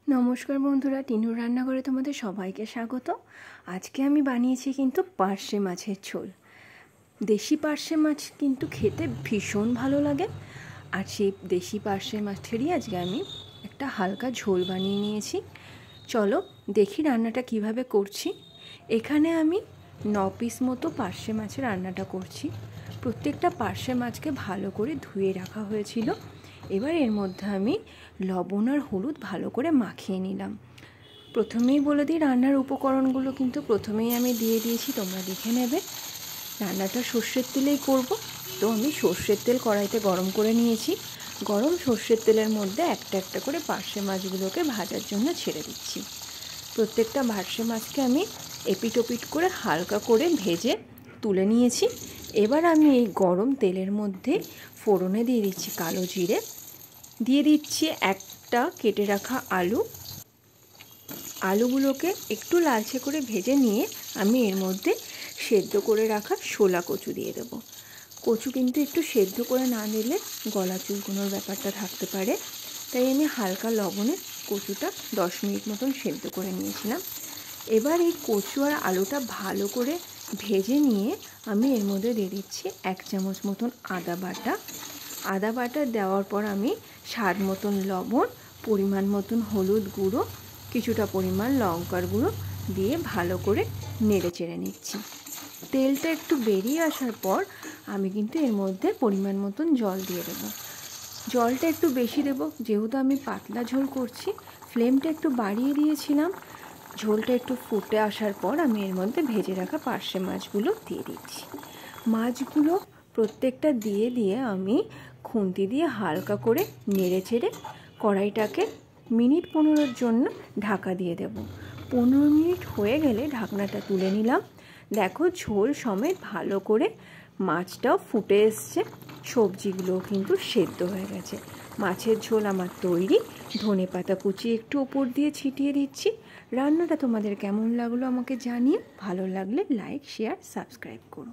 নমস্কার বন্ধুরা, টিনুর রান্নাঘরে তোমাদের সবাইকে স্বাগত। আজকে আমি বানিয়েছি কিন্তু পার্শে মাছের ঝোল। দেশি পার্শে মাছ কিন্তু খেতে ভীষণ ভালো লাগে, আর সেই দেশি পার্শে মাছেরই আজকে আমি একটা হালকা ঝোল বানিয়ে নিয়েছি। চলো দেখি রান্নাটা কিভাবে করছি। এখানে আমি 9 পিস মতো পার্শে মাছের রান্নাটা করছি। প্রত্যেকটা পার্শে মাছকে ভালো করে ধুয়ে রাখা হয়েছিল। এবার এর মধ্যে আমি লবণ আর হলুদ ভালো করে মাখিয়ে নিলাম। প্রথমেই বলে দিই, রান্নার উপকরণগুলো কিন্তু প্রথমেই আমি দিয়ে দিয়েছি, তোমরা দেখে নেবে। রান্নাটা সর্ষের তেলেই করব, তো আমি সর্ষের তেল কড়াইতে গরম করে নিয়েছি। গরম সর্ষের তেলের মধ্যে একটা একটা করে পার্শে মাছগুলোকে ভাজার জন্য ছেড়ে দিচ্ছি। প্রত্যেকটা পার্শে মাছকে আমি এপিট ওপিট করে হালকা করে ভেজে তুলে নিয়েছি। এবার আমি এই গরম তেলের মধ্যে ফোড়নে দিয়ে দিচ্ছি কালো জিরে, দিয়ে দিচ্ছি একটা কেটে রাখা আলু। আলুগুলোকে একটু লালচে করে ভেজে নিয়ে আমি এর মধ্যে সেদ্ধ করে রাখা শোলা কচু দিয়ে দেবো। কচু কিন্তু একটু সেদ্ধ করে না দিলে গলা চুলকোনোর ব্যাপারটা থাকতে পারে, তাই আমি হালকা লবণে কচুটা 10 মিনিট মতন সেদ্ধ করে নিয়েছিলাম। এবার এই কচু আর আলুটা ভালো করে ভেজে নিয়ে আমি এর মধ্যে দিয়ে দিচ্ছি 1 চামচ মতন আদা বাটা দেওয়ার পর আমি স্বাদ মতন লবণ, পরিমাণ মতন হলুদ গুঁড়ো, কিছুটা পরিমাণ লঙ্কার গুঁড়ো দিয়ে ভালো করে নেড়ে চেড়ে নিচ্ছি। তেলটা একটু বেরিয়ে আসার পর আমি কিন্তু এর মধ্যে পরিমাণ মতন জল দিয়ে দেবো। জলটা একটু বেশি দেবো, যেহেতু আমি পাতলা ঝোল করছি। ফ্লেমটা একটু বাড়িয়ে দিয়েছিলাম। ঝোলটা একটু ফুটে আসার পর আমি এর মধ্যে ভেজে রাখা পার্শে মাছগুলো দিয়ে দিচ্ছি। মাছগুলো প্রত্যেকটা দিয়ে দিয়ে আমি খুন্তি দিয়ে হালকা করে নেড়ে চেড়ে কড়াইটাকে মিনিট 15-এর জন্য ঢাকা দিয়ে দেব। 15 মিনিট হয়ে গেলে ঢাকনাটা তুলে নিলাম। দেখো ঝোল সমেত ভালো করে মাছটাও ফুটে এসছে, সবজিগুলোও কিন্তু সেদ্ধ হয়ে গেছে। মাছের ঝোল আমার তৈরি। ধনেপাতা কুচি একটু ওপর দিয়ে ছিটিয়ে দিচ্ছি। রান্নাটা তোমাদের কেমন লাগলো আমাকে জানিয়ে, ভালো লাগলে লাইক, শেয়ার, সাবস্ক্রাইব করো।